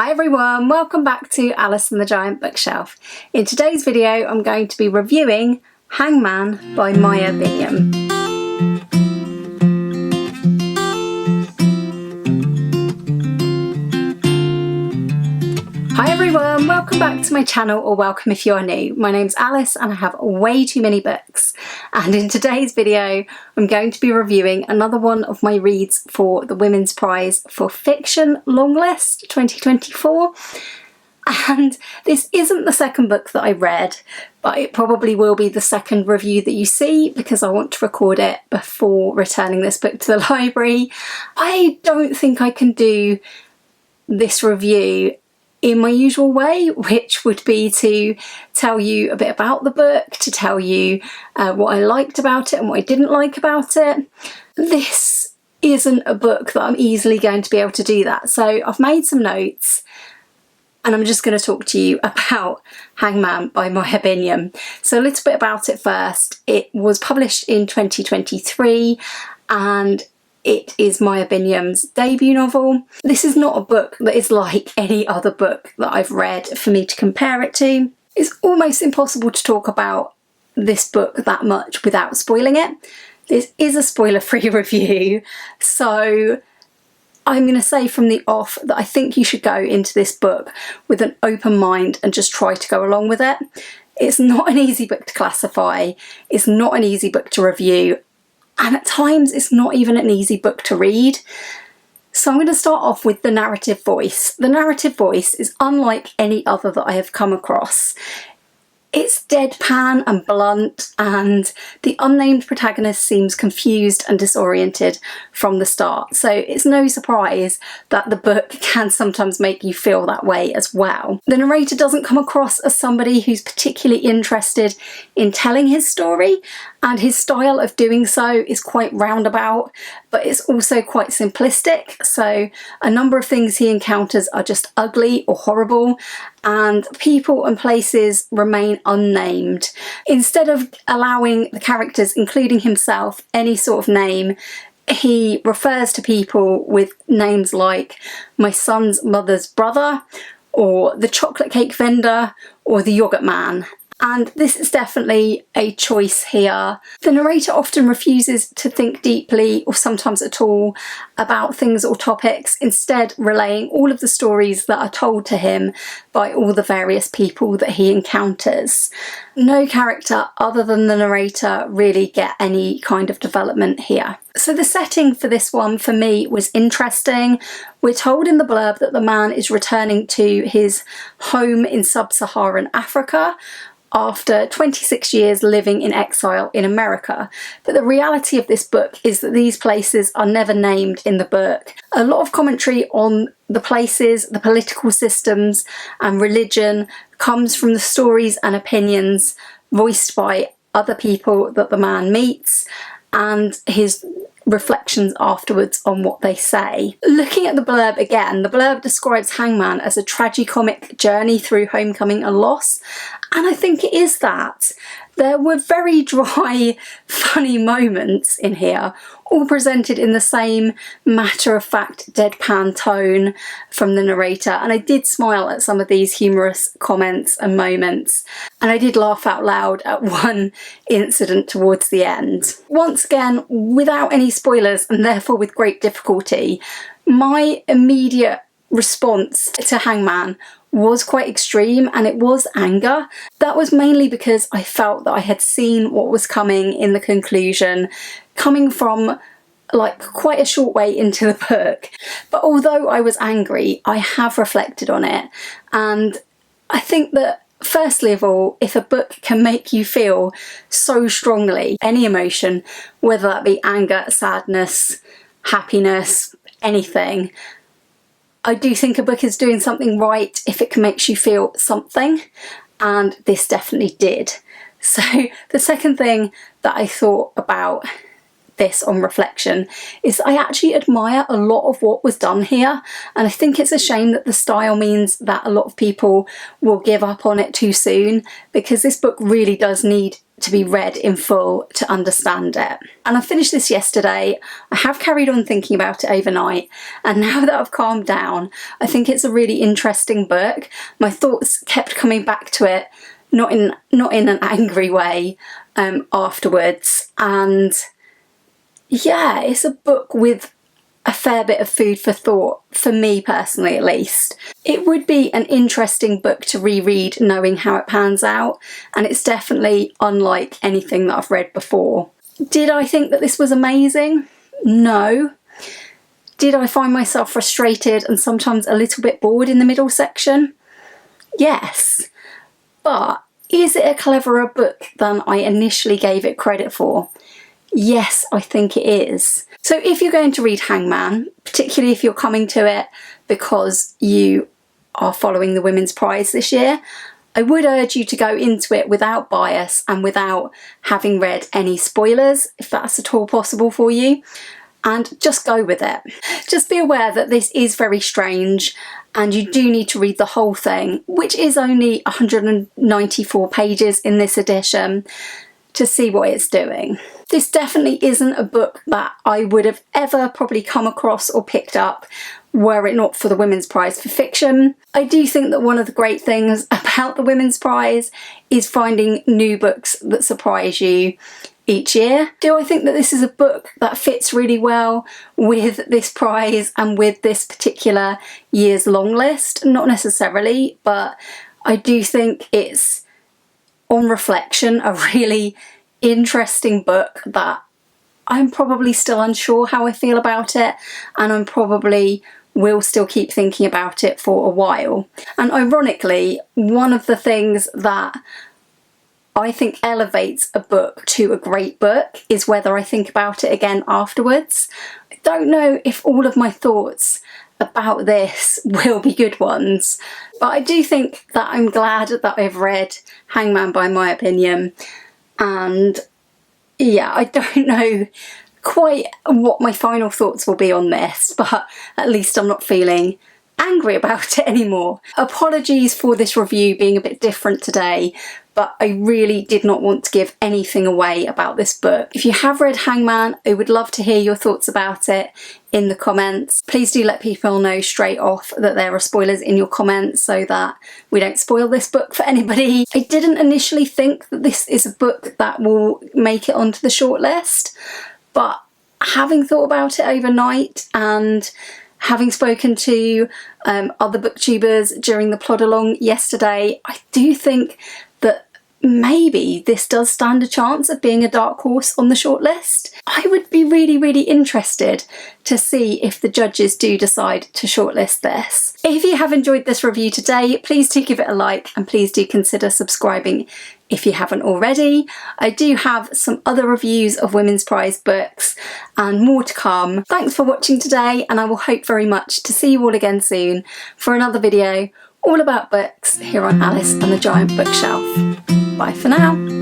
Hi everyone, welcome back to Alice and the Giant Bookshelf. In today's video I'm going to be reviewing Hangman by Maya Binyam. Hi everyone, welcome back to my channel, or welcome if you're new. My name's Alice and I have way too many books, and in today's video I'm going to be reviewing another one of my reads for the Women's Prize for Fiction Longlist 2024. And this isn't the second book that I read, but it probably will be the second review that you see because I want to record it before returning this book to the library. I don't think I can do this review in my usual way, which would be to tell you a bit about the book, to tell you what I liked about it and what I didn't like about it. This isn't a book that I'm easily going to be able to do that, so I've made some notes and I'm just going to talk to you about Hangman by Maya Binyam. So a little bit about it first. It was published in 2023 and it is Maya Binyam's debut novel. This is not a book that is like any other book that I've read for me to compare it to. It's almost impossible to talk about this book that much without spoiling it. This is a spoiler-free review, so I'm going to say from the off that I think you should go into this book with an open mind and just try to go along with it. It's not an easy book to classify, it's not an easy book to review, and at times it's not even an easy book to read. So I'm going to start off with the narrative voice. The narrative voice is unlike any other that I have come across. It's deadpan and blunt, and the unnamed protagonist seems confused and disoriented from the start. So it's no surprise that the book can sometimes make you feel that way as well. The narrator doesn't come across as somebody who's particularly interested in telling his story, and his style of doing so is quite roundabout, but it's also quite simplistic. So a number of things he encounters are just ugly or horrible, and people and places remain unnamed. Instead of allowing the characters, including himself, any sort of name, he refers to people with names like my son's mother's brother, or the chocolate cake vendor, or the yogurt man. And this is definitely a choice here. The narrator often refuses to think deeply, or sometimes at all, about things or topics, instead relaying all of the stories that are told to him by all the various people that he encounters. No character other than the narrator really get any kind of development here. So the setting for this one for me was interesting. We're told in the blurb that the man is returning to his home in sub-Saharan Africa after 26 years living in exile in America. But the reality of this book is that these places are never named in the book. A lot of commentary on the places, the political systems and religion comes from the stories and opinions voiced by other people that the man meets, and his reflections afterwards on what they say. Looking at the blurb again, the blurb describes Hangman as a tragicomic journey through homecoming and loss, and I think it is that. There were very dry, funny moments in here, all presented in the same matter-of-fact deadpan tone from the narrator, and I did smile at some of these humorous comments and moments, and I did laugh out loud at one incident towards the end. Once again, without any spoilers and therefore with great difficulty, my immediate response to Hangman was quite extreme, and it was anger. That was mainly because I felt that I had seen what was coming in the conclusion, coming from like quite a short way into the book. But although I was angry, I have reflected on it, and I think that firstly of all, if a book can make you feel so strongly any emotion, whether that be anger, sadness, happiness, anything, I do think a book is doing something right if it can make you feel something, and this definitely did. So the second thing that I thought about this on reflection is I actually admire a lot of what was done here, and I think it's a shame that the style means that a lot of people will give up on it too soon, because this book really does need to be read in full to understand it. And I finished this yesterday. I have carried on thinking about it overnight, and now that I've calmed down, I think it's a really interesting book. My thoughts kept coming back to it, not in an angry way, afterwards. And yeah, it's a book with a fair bit of food for thought, for me personally at least. It would be an interesting book to reread knowing how it pans out, and it's definitely unlike anything that I've read before. Did I think that this was amazing? No. Did I find myself frustrated and sometimes a little bit bored in the middle section? Yes. But is it a cleverer book than I initially gave it credit for? Yes, I think it is. So if you're going to read Hangman, particularly if you're coming to it because you are following the Women's Prize this year, I would urge you to go into it without bias and without having read any spoilers, if that's at all possible for you, and just go with it. Just be aware that this is very strange and you do need to read the whole thing, which is only 194 pages in this edition, to see what it's doing. This definitely isn't a book that I would have ever probably come across or picked up were it not for the Women's Prize for Fiction. I do think that one of the great things about the Women's Prize is finding new books that surprise you each year. Do I think that this is a book that fits really well with this prize and with this particular year's long list? Not necessarily, but I do think it's, on reflection, a really interesting book that I'm probably still unsure how I feel about it, and I'm probably will still keep thinking about it for a while. And ironically, one of the things that I think elevates a book to a great book is whether I think about it again afterwards. I don't know if all of my thoughts about this will be good ones, but I do think that I'm glad that I've read Hangman by Maya Binyam, and yeah, I don't know quite what my final thoughts will be on this, but at least I'm not feeling angry about it anymore. Apologies for this review being a bit different today, but I really did not want to give anything away about this book. If you have read Hangman, I would love to hear your thoughts about it in the comments. Please do let people know straight off that there are spoilers in your comments so that we don't spoil this book for anybody. I didn't initially think that this is a book that will make it onto the shortlist, but having thought about it overnight and having spoken to other booktubers during the Plodalong yesterday, I do think that maybe this does stand a chance of being a dark horse on the shortlist. I would be really, really interested to see if the judges do decide to shortlist this. If you have enjoyed this review today, please do give it a like and please do consider subscribing if you haven't already. I do have some other reviews of Women's Prize books and more to come. Thanks for watching today, and I will hope very much to see you all again soon for another video all about books here on Alice and the Giant Bookshelf. Bye for now.